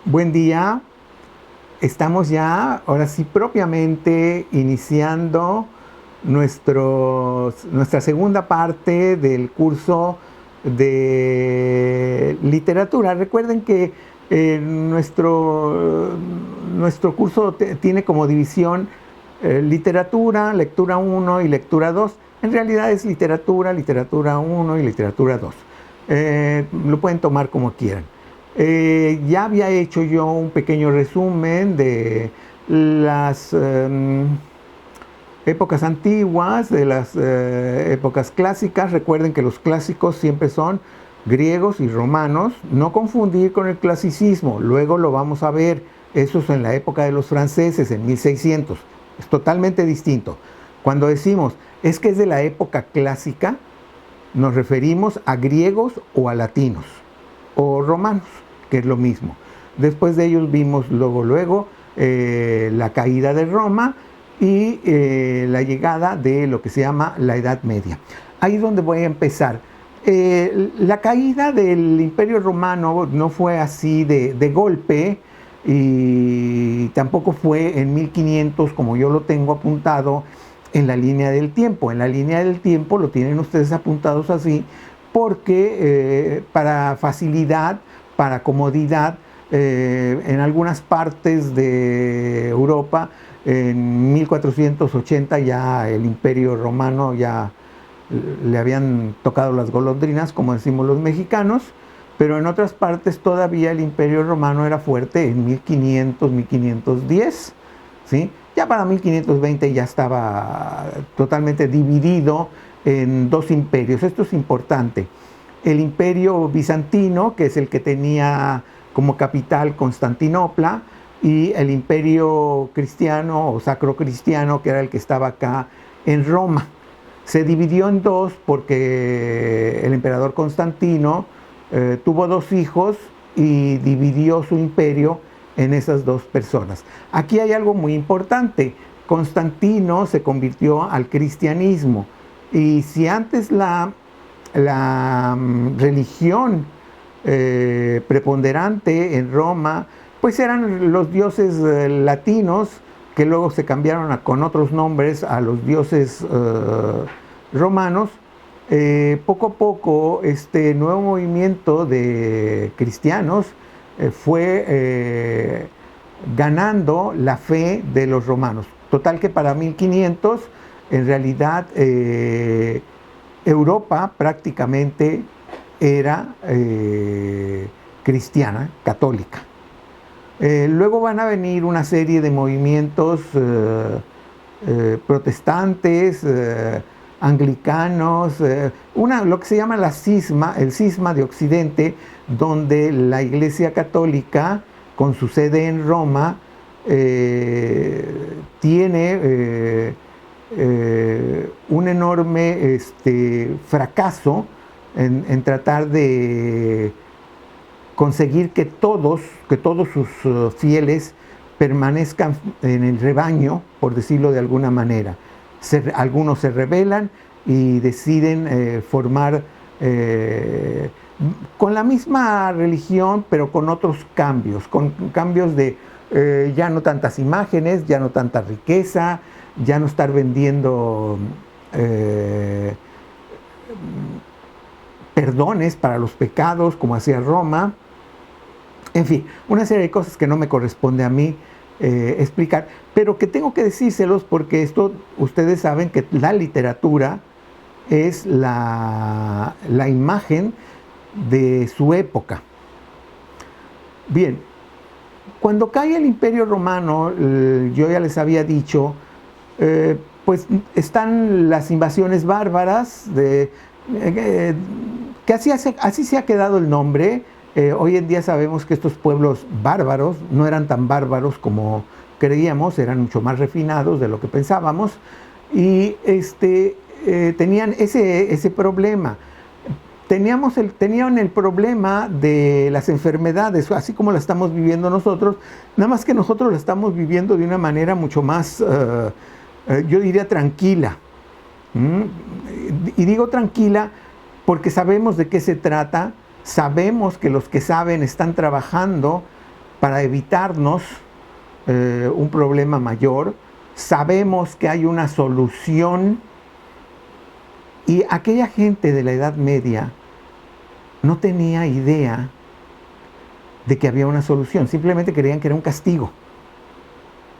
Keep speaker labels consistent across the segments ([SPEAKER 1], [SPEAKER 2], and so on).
[SPEAKER 1] Buen día, estamos ya, ahora sí, propiamente iniciando nuestra segunda parte del curso de literatura. Recuerden que nuestro curso tiene como división literatura, lectura 1 y lectura 2. En realidad es literatura, literatura 1 y literatura 2. Lo pueden tomar como quieran. Ya había hecho yo un pequeño resumen de las épocas antiguas, de las épocas clásicas. Recuerden que los clásicos siempre son griegos y romanos, no confundir con el clasicismo, luego lo vamos a ver, eso es en la época de los franceses, en 1600, es totalmente distinto. Cuando decimos, es que es de la época clásica, nos referimos a griegos o a latinos, o romanos, que es lo mismo. Después de ellos vimos luego la caída de Roma y la llegada de lo que se llama la Edad Media. Ahí es donde voy a empezar. La caída del Imperio Romano no fue así de golpe y tampoco fue en 1500 como yo lo tengo apuntado en la línea del tiempo. En la línea del tiempo lo tienen ustedes apuntados así porque para facilidad, para comodidad, en algunas partes de Europa, en 1480 ya el Imperio Romano ya le habían tocado las golondrinas, como decimos los mexicanos, pero en otras partes todavía el Imperio Romano era fuerte en 1500, 1510, ¿sí? Ya para 1520 ya estaba totalmente dividido en dos imperios. Esto es importante. El Imperio Bizantino, que es el que tenía como capital Constantinopla, y el Imperio Cristiano o Sacro Cristiano, que era el que estaba acá en Roma. Se dividió en dos porque el emperador Constantino tuvo dos hijos y dividió su imperio en esas dos personas. Aquí hay algo muy importante. Constantino se convirtió al cristianismo y si antes la religión preponderante en Roma pues eran los dioses latinos, que luego se cambiaron con otros nombres a los dioses romanos. Poco a poco este nuevo movimiento de cristianos fue ganando la fe de los romanos. Total que para 1500 en realidad Europa prácticamente era cristiana, católica. Luego van a venir una serie de movimientos protestantes, anglicanos, lo que se llama el cisma de Occidente, donde la Iglesia Católica, con su sede en Roma, tiene un enorme fracaso en tratar de conseguir que todos sus fieles permanezcan en el rebaño, por decirlo de alguna manera. Algunos se rebelan y deciden formar con la misma religión, pero con otros cambios, con cambios de ya no tantas imágenes, ya no tanta riqueza, ya no estar vendiendo perdones para los pecados como hacía Roma. En fin, una serie de cosas que no me corresponde a mí explicar, pero que tengo que decírselos porque esto, ustedes saben que la literatura es la imagen de su época. Bien, cuando cae el Imperio Romano, yo ya les había dicho, pues están las invasiones bárbaras, que así se ha quedado el nombre. Hoy en día sabemos que estos pueblos bárbaros no eran tan bárbaros como creíamos, eran mucho más refinados de lo que pensábamos y tenían ese problema. Tenían el problema de las enfermedades, así como la estamos viviendo nosotros, nada más que nosotros la estamos viviendo de una manera mucho más, yo diría, tranquila. Y digo tranquila porque sabemos de qué se trata. Sabemos que los que saben están trabajando para evitarnos un problema mayor. Sabemos que hay una solución, y aquella gente de la Edad Media no tenía idea de que había una solución, simplemente creían que era un castigo.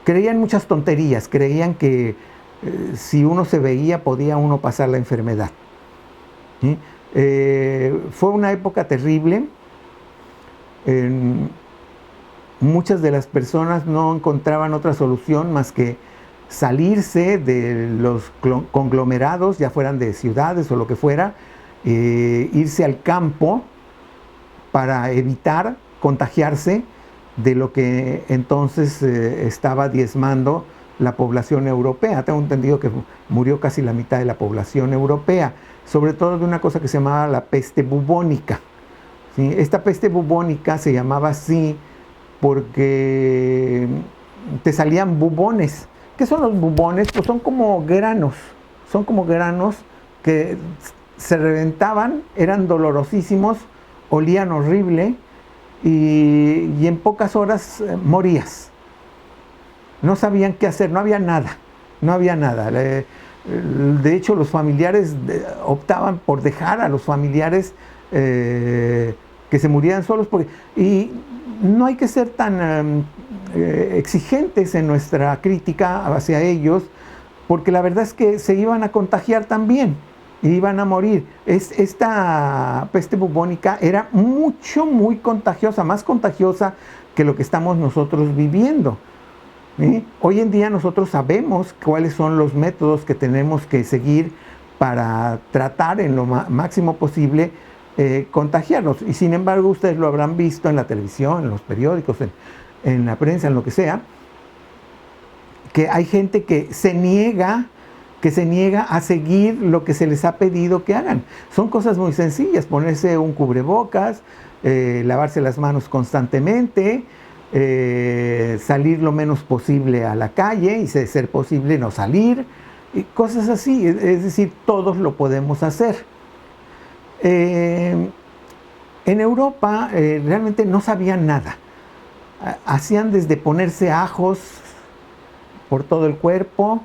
[SPEAKER 1] Creían muchas tonterías, creían que si uno se veía podía uno pasar la enfermedad. ¿Sí? Fue una época terrible. Muchas de las personas no encontraban otra solución más que salirse de los conglomerados, ya fueran de ciudades o lo que fuera, irse al campo para evitar contagiarse de lo que entonces estaba diezmando la población europea. Tengo entendido que murió casi la mitad de la población europea, sobre todo de una cosa que se llamaba la peste bubónica. ¿Sí? Esta peste bubónica se llamaba así porque te salían bubones. ¿Qué son los bubones? Pues son como granos que se reventaban, eran dolorosísimos, olían horrible, y en pocas horas morías. No sabían qué hacer, no había nada. De hecho, los familiares optaban por dejar a los familiares que se murieran solos, y no hay que ser tan exigentes en nuestra crítica hacia ellos, porque la verdad es que se iban a contagiar también y iban a morir. Esta peste bubónica era muy contagiosa, más contagiosa que lo que estamos nosotros viviendo. ¿Sí? Hoy en día nosotros sabemos cuáles son los métodos que tenemos que seguir para tratar en lo máximo posible contagiarnos, y sin embargo ustedes lo habrán visto en la televisión, en los periódicos, en la prensa, en lo que sea, que hay gente que se niega a seguir lo que se les ha pedido que hagan. Son cosas muy sencillas: ponerse un cubrebocas, lavarse las manos constantemente, salir lo menos posible a la calle, y de ser posible no salir, y cosas así. Es decir, todos lo podemos hacer. En Europa realmente no sabían nada. Hacían desde ponerse ajos por todo el cuerpo,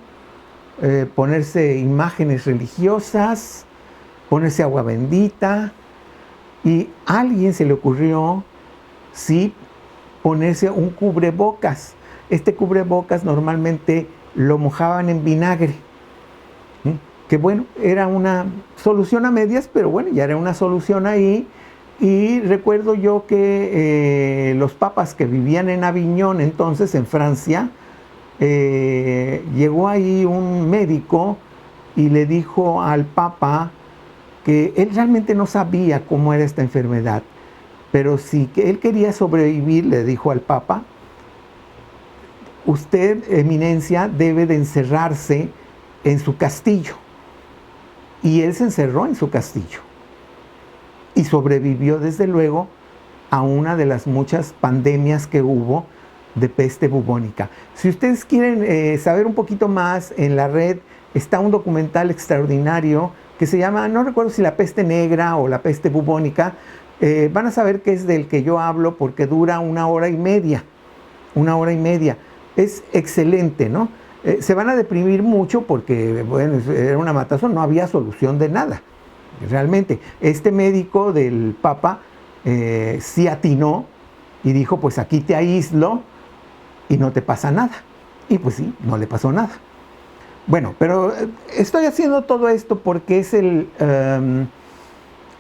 [SPEAKER 1] ponerse imágenes religiosas, ponerse agua bendita, y a alguien se le ocurrió sí ponerse un cubrebocas. Este cubrebocas normalmente lo mojaban en vinagre, ¿sí? Que bueno, era una solución a medias, pero bueno, ya era una solución ahí. Y recuerdo yo que los papas que vivían en Aviñón, entonces en Francia, llegó ahí un médico y le dijo al papa que él realmente no sabía cómo era esta enfermedad, pero si que él quería sobrevivir, le dijo al papa: usted, eminencia, debe de encerrarse en su castillo. Y él se encerró en su castillo y sobrevivió, desde luego, a una de las muchas pandemias que hubo de peste bubónica. Si ustedes quieren saber un poquito más, en la red está un documental extraordinario que se llama, no recuerdo si la peste negra o la peste bubónica. Van a saber que es del que yo hablo, porque dura 1 hora y media. 1 hora y media. Es excelente, ¿no? Se van a deprimir mucho porque, bueno, era una matazón, no había solución de nada. Realmente, este médico del Papa sí atinó y dijo: pues aquí te aíslo y no te pasa nada. Y pues sí, no le pasó nada. Bueno, pero estoy haciendo todo esto porque es el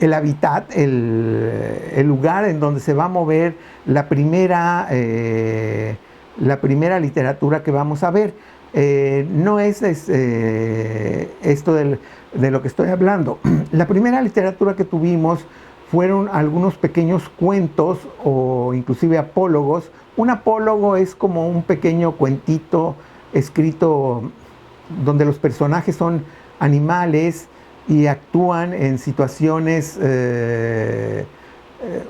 [SPEAKER 1] hábitat, el lugar en donde se va a mover la primera literatura que vamos a ver. No es esto de lo que estoy hablando. La primera literatura que tuvimos fueron algunos pequeños cuentos o inclusive apólogos. Un apólogo es como un pequeño cuentito escrito donde los personajes son animales y actúan en situaciones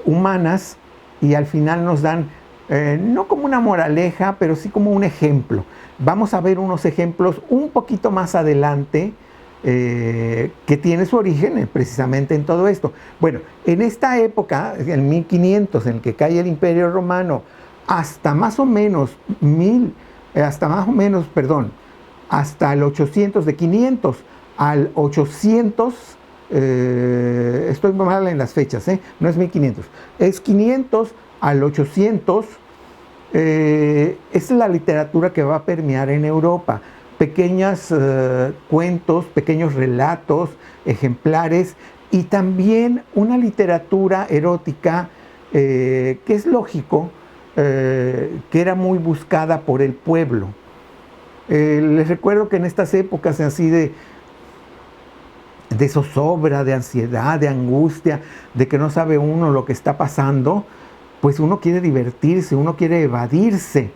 [SPEAKER 1] humanas, y al final nos dan no como una moraleja, pero sí como un ejemplo. Vamos a ver unos ejemplos un poquito más adelante que tiene su origen precisamente en todo esto. Bueno, en esta época, en 1500, en el que cae el Imperio Romano, hasta más o menos hasta el 800, de 500 al 800, estoy mal en las fechas, no es 1500, es 500 al 800, es la literatura que va a permear en Europa. Pequeños cuentos, pequeños relatos, ejemplares, y también una literatura erótica que es lógico, que era muy buscada por el pueblo. Les recuerdo que en estas épocas así de zozobra, de ansiedad, de angustia, de que no sabe uno lo que está pasando, pues uno quiere divertirse, uno quiere evadirse,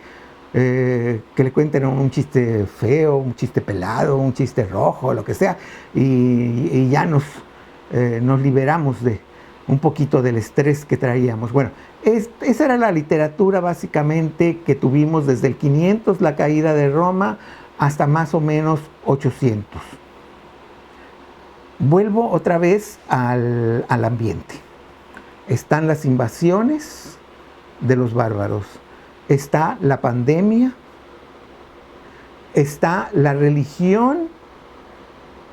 [SPEAKER 1] que le cuenten un chiste feo, un chiste pelado, un chiste rojo, lo que sea, y ya nos liberamos de un poquito del estrés que traíamos. Bueno, esa era la literatura básicamente que tuvimos desde el 500, la caída de Roma, hasta más o menos 800. Vuelvo otra vez al ambiente. Están las invasiones de los bárbaros, está la pandemia, está la religión,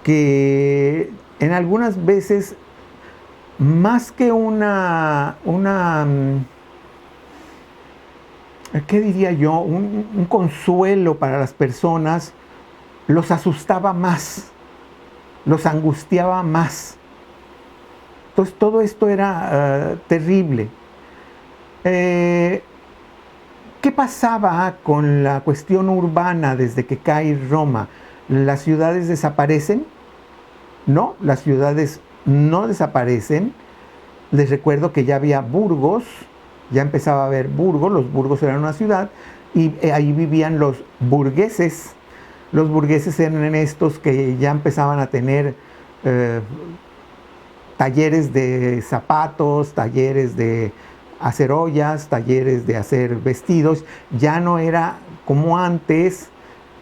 [SPEAKER 1] que en algunas veces, más que ¿qué diría yo? Un consuelo para las personas, los asustaba más, los angustiaba más. Entonces todo esto era terrible. ¿Qué pasaba con la cuestión urbana desde que cae Roma? ¿Las ciudades desaparecen? No, las ciudades no desaparecen. Les recuerdo que ya había burgos, ya empezaba a haber burgos, los burgos eran una ciudad, y ahí vivían los burgueses. Los burgueses eran estos que ya empezaban a tener talleres de zapatos, talleres de hacer ollas, talleres de hacer vestidos. Ya no era como antes,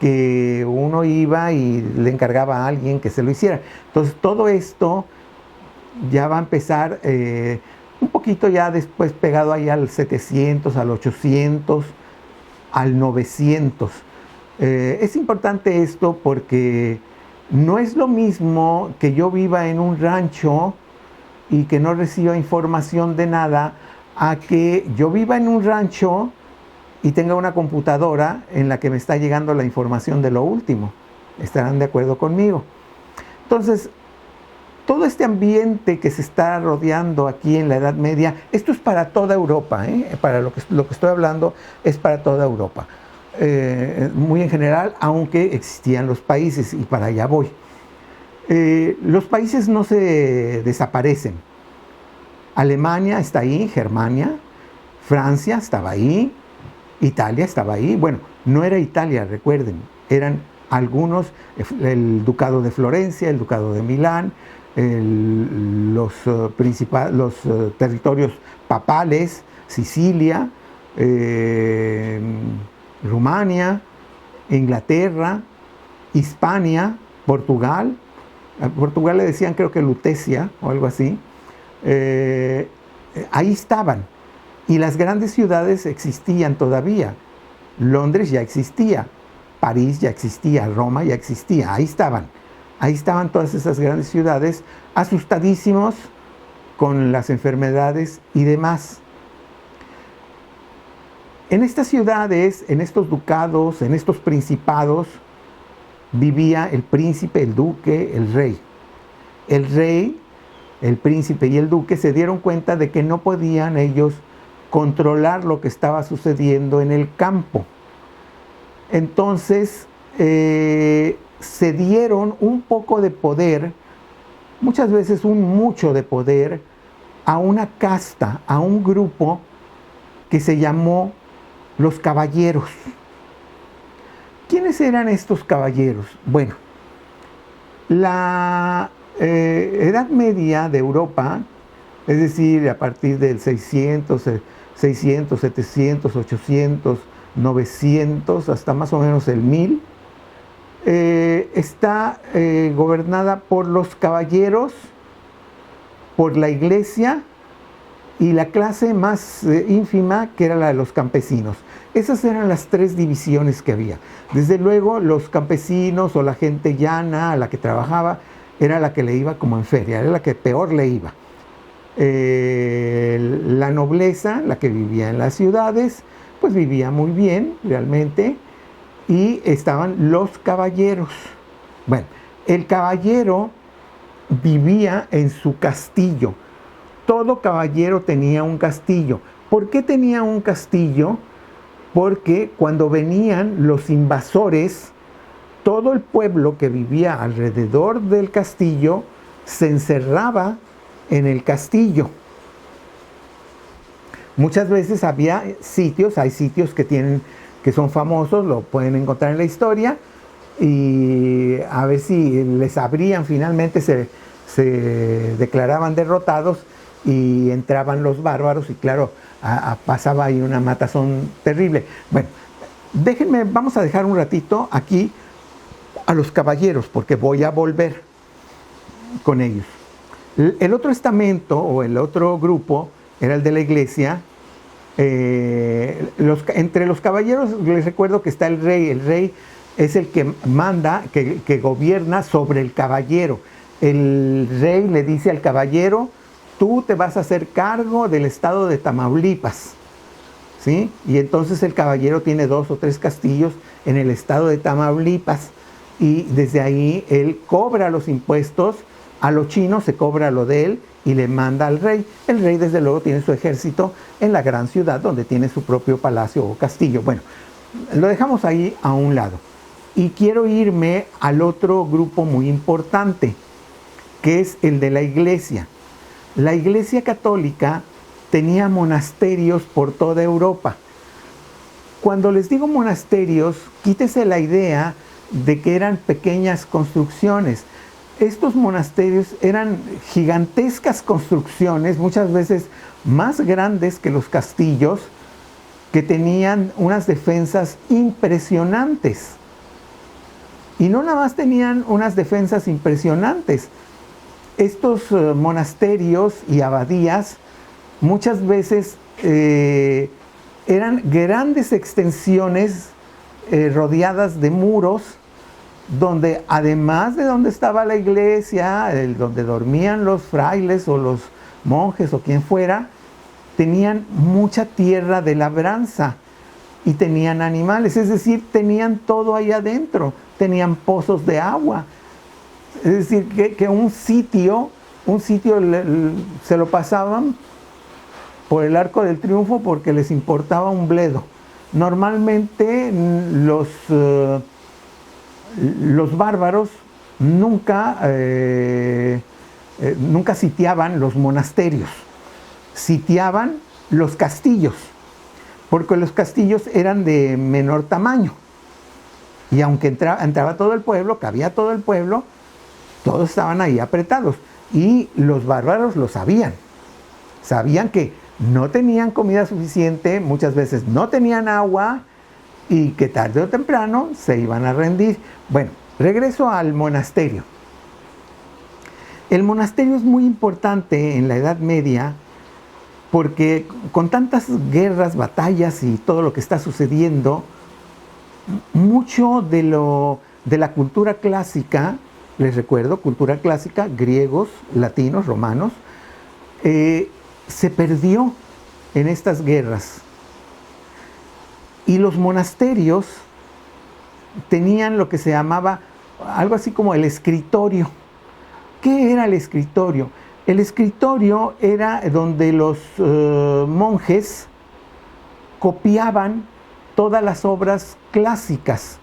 [SPEAKER 1] que uno iba y le encargaba a alguien que se lo hiciera. Entonces todo esto ya va a empezar un poquito ya después pegado ahí al 700, al 800, al 900. Es importante esto porque no es lo mismo que yo viva en un rancho y que no reciba información de nada, a que yo viva en un rancho y tenga una computadora en la que me está llegando la información de lo último. ¿Estarán de acuerdo conmigo? Entonces, todo este ambiente que se está rodeando aquí en la Edad Media, esto es para toda Europa, para lo que estoy hablando es para toda Europa, muy en general, aunque existían los países, y para allá voy. Los países no se desaparecen. Alemania está ahí, Germania, Francia estaba ahí, Italia estaba ahí. Bueno, no era Italia, recuerden, eran algunos, el Ducado de Florencia, el Ducado de Milán, los territorios papales, Sicilia, Rumania, Inglaterra, Hispania, Portugal. A Portugal le decían, creo que Lutecia o algo así. Ahí estaban. Y las grandes ciudades existían todavía. Londres ya existía, París ya existía, Roma ya existía. Ahí estaban todas esas grandes ciudades, asustadísimos con las enfermedades y demás. En estas ciudades, en estos ducados, en estos principados, vivía el príncipe, el duque, el rey. El rey, el príncipe y el duque se dieron cuenta de que no podían ellos controlar lo que estaba sucediendo en el campo. Entonces, se dieron un poco de poder, muchas veces mucho de poder, a una casta, a un grupo que se llamó los caballeros. ¿Quiénes eran estos caballeros? Bueno, la Edad Media de Europa, es decir, a partir del 600, 700, 800, 900, hasta más o menos el 1000, está gobernada por los caballeros, por la iglesia y la clase más ínfima, que era la de los campesinos. Esas eran las tres divisiones que había. Desde luego, los campesinos o la gente llana, a la que trabajaba, era la que le iba como en feria, era la que peor le iba. La nobleza, la que vivía en las ciudades, pues vivía muy bien, realmente, y estaban los caballeros. Bueno, el caballero vivía en su castillo. Todo caballero tenía un castillo. ¿Por qué tenía un castillo? Porque cuando venían los invasores, todo el pueblo que vivía alrededor del castillo se encerraba en el castillo. Muchas veces había sitios, hay sitios que son famosos, lo pueden encontrar en la historia, y a ver si les abrían, finalmente se declaraban derrotados y entraban los bárbaros y claro, pasaba ahí una matazón terrible. Bueno, vamos a dejar un ratito aquí a los caballeros porque voy a volver con ellos. El otro estamento o el otro grupo era el de la iglesia. Entre los caballeros les recuerdo que está el rey. El rey es el que manda, que gobierna sobre el caballero. El rey le dice al caballero: tú te vas a hacer cargo del estado de Tamaulipas, ¿sí? Y entonces el caballero tiene 2 o 3 castillos en el estado de Tamaulipas y desde ahí él cobra los impuestos. A los chinos se cobra lo de él y le manda al rey. El rey desde luego tiene su ejército en la gran ciudad donde tiene su propio palacio o castillo. Bueno, lo dejamos ahí a un lado. Y quiero irme al otro grupo muy importante, que es el de la iglesia. La iglesia católica tenía monasterios por toda Europa. Cuando les digo monasterios, quítese la idea de que eran pequeñas construcciones. Estos monasterios eran gigantescas construcciones, muchas veces más grandes que los castillos, que tenían unas defensas impresionantes. Y no nada más tenían unas defensas impresionantes. Estos monasterios y abadías muchas veces eran grandes extensiones rodeadas de muros, donde además de donde estaba la iglesia, donde dormían los frailes o los monjes o quien fuera, tenían mucha tierra de labranza y tenían animales, es decir, tenían todo ahí adentro, tenían pozos de agua. Es decir, que un sitio se lo pasaban por el Arco del Triunfo porque les importaba un bledo. Normalmente los bárbaros nunca sitiaban los monasterios, sitiaban los castillos, porque los castillos eran de menor tamaño. Y aunque entraba todo el pueblo, cabía todo el pueblo, todos estaban ahí apretados. Y los bárbaros lo sabían. Sabían que no tenían comida suficiente, muchas veces no tenían agua, y que tarde o temprano se iban a rendir. Bueno, regreso al monasterio. El monasterio es muy importante en la Edad Media porque con tantas guerras, batallas y todo lo que está sucediendo, mucho de la cultura clásica, les recuerdo, cultura clásica, griegos, latinos, romanos, se perdió en estas guerras. Y los monasterios tenían lo que se llamaba algo así como el escritorio. ¿Qué era el escritorio? El escritorio era donde los monjes copiaban todas las obras clásicas,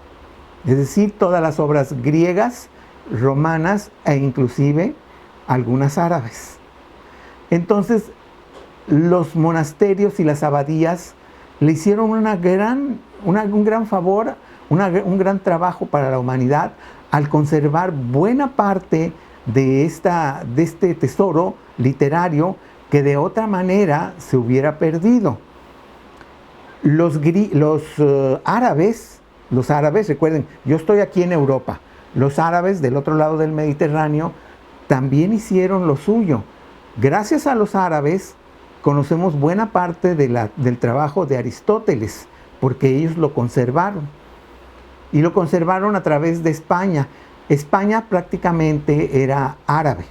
[SPEAKER 1] es decir, todas las obras griegas, romanas e inclusive algunas árabes. Entonces, los monasterios y las abadías le hicieron un gran favor, un gran trabajo para la humanidad al conservar buena parte de este tesoro literario que de otra manera se hubiera perdido. Los árabes, recuerden, yo estoy aquí en Europa, los árabes del otro lado del Mediterráneo también hicieron lo suyo. Gracias a los árabes conocemos buena parte del trabajo de Aristóteles, porque ellos lo conservaron. Y lo conservaron a través de España. España prácticamente era árabe.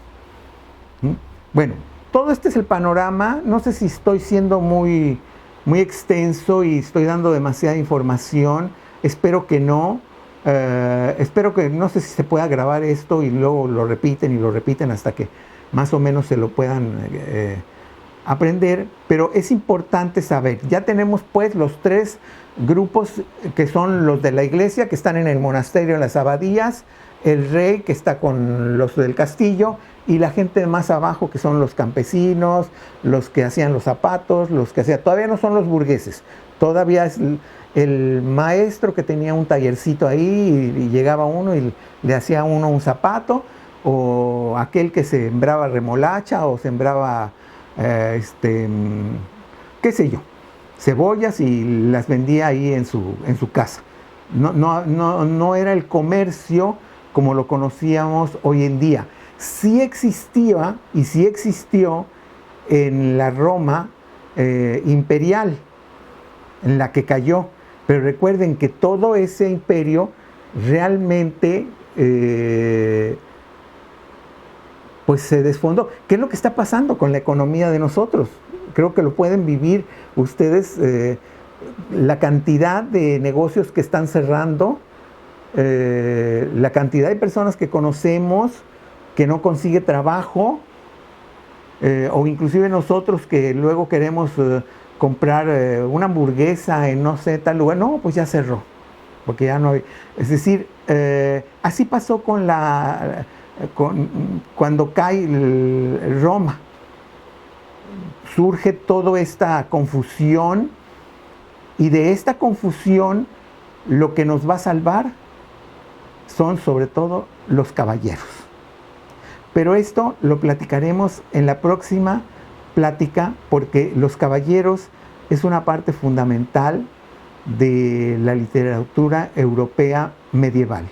[SPEAKER 1] Bueno, todo este es el panorama. No sé si estoy siendo muy extenso y estoy dando demasiada información. Espero que no. Espero que, no sé si se pueda grabar esto y luego lo repiten hasta que más o menos se lo puedan aprender, pero es importante saber, ya tenemos pues los 3 grupos que son los de la iglesia, que están en el monasterio, en las abadías, el rey que está con los del castillo y la gente más abajo que son los campesinos, los que hacían los zapatos, todavía no son los burgueses, todavía es el maestro que tenía un tallercito ahí y llegaba uno y le hacía a uno un zapato, o aquel que sembraba remolacha o sembraba qué sé yo, cebollas y las vendía ahí en su casa. No era el comercio como lo conocíamos hoy en día. Sí existía y sí existió en la Roma imperial, en la que cayó. Pero recuerden que todo ese imperio realmente pues se desfondó. ¿Qué es lo que está pasando con la economía de nosotros? Creo que lo pueden vivir ustedes, la cantidad de negocios que están cerrando, la cantidad de personas que conocemos que no consigue trabajo, o inclusive nosotros que luego queremos comprar una hamburguesa en no sé tal lugar, no, pues ya cerró, porque ya no hay. Es decir, así pasó cuando cae Roma. Surge toda esta confusión, y de esta confusión lo que nos va a salvar son sobre todo los caballeros. Pero esto lo platicaremos en la próxima plática, porque los caballeros es una parte fundamental de la literatura europea medieval.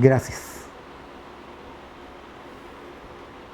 [SPEAKER 1] Gracias.